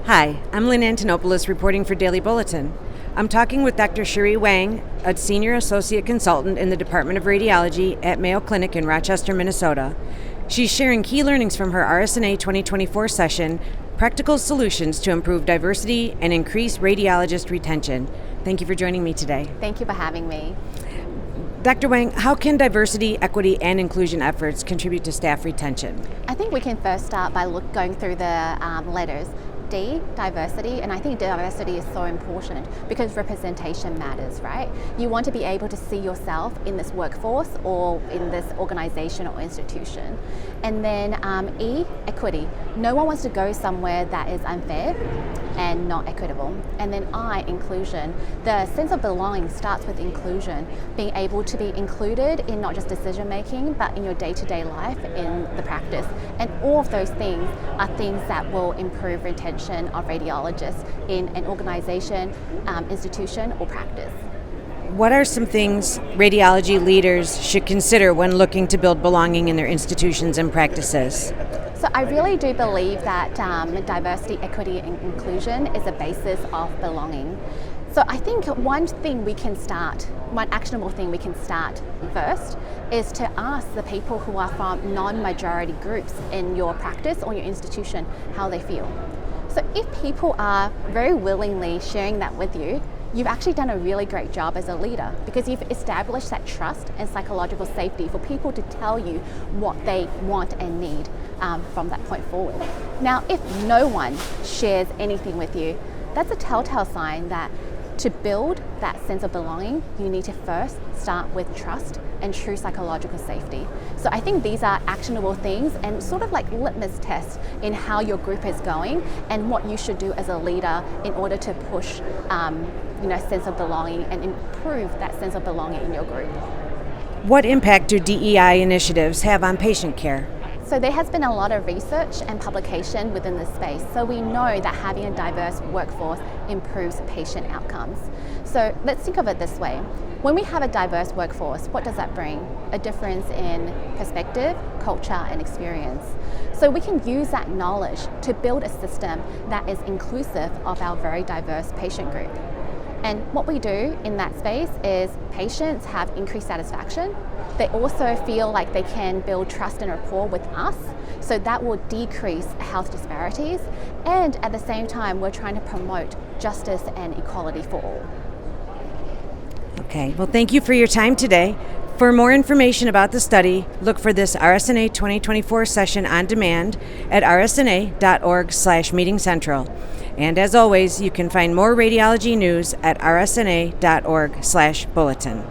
Hi, I'm Lynn Antonopoulos reporting for Daily Bulletin. I'm talking with Dr. Cherie Wang, a Senior Associate Consultant in the Department of Radiology at Mayo Clinic in Rochester, Minnesota. She's sharing key learnings from her RSNA 2024 session, Practical Solutions to Improve Diversity and Increase Radiologist Retention. Thank you for joining me today. Thank you for having me. Dr. Wang, how can diversity, equity, and inclusion efforts contribute to staff retention? I think we can first start by going through the letters. D, diversity, and I think diversity is so important because representation matters, right? You want to be able to see yourself in this workforce or in this organization or institution. And then E, equity. No one wants to go somewhere that is unfair and not equitable. And then I, inclusion. The sense of belonging starts with inclusion, being able to be included in not just decision making, but in your day-to-day life, in the practice. And all of those things are things that will improve retention of radiologists in an organization, institution, or practice. What are some things radiology leaders should consider when looking to build belonging in their institutions and practices? So I really do believe that diversity, equity, and inclusion is a basis of belonging. So I think one actionable thing we can start first is to ask the people who are from non-majority groups in your practice or your institution how they feel. So if people are very willingly sharing that with you, you've actually done a really great job as a leader because you've established that trust and psychological safety for people to tell you what they want and need from that point forward. Now, if no one shares anything with you, that's a telltale sign that to build that sense of belonging, you need to first start with trust and true psychological safety. So I think these are actionable things and sort of like litmus tests in how your group is going and what you should do as a leader in order to push sense of belonging and improve that sense of belonging in your group. What impact do DEI initiatives have on patient care? So there has been a lot of research and publication within this space. So we know that having a diverse workforce improves patient outcomes. So let's think of it this way. When we have a diverse workforce, what does that bring? A difference in perspective, culture, and experience. So we can use that knowledge to build a system that is inclusive of our very diverse patient group. And what we do in that space is patients have increased satisfaction. They also feel like they can build trust and rapport with us, so that will decrease health disparities. And at the same time, we're trying to promote justice and equality for all. Okay, well, thank you for your time today. For more information about the study, look for this RSNA 2024 session on demand at rsna.org/meetingcentral. And as always, you can find more radiology news at rsna.org/bulletin.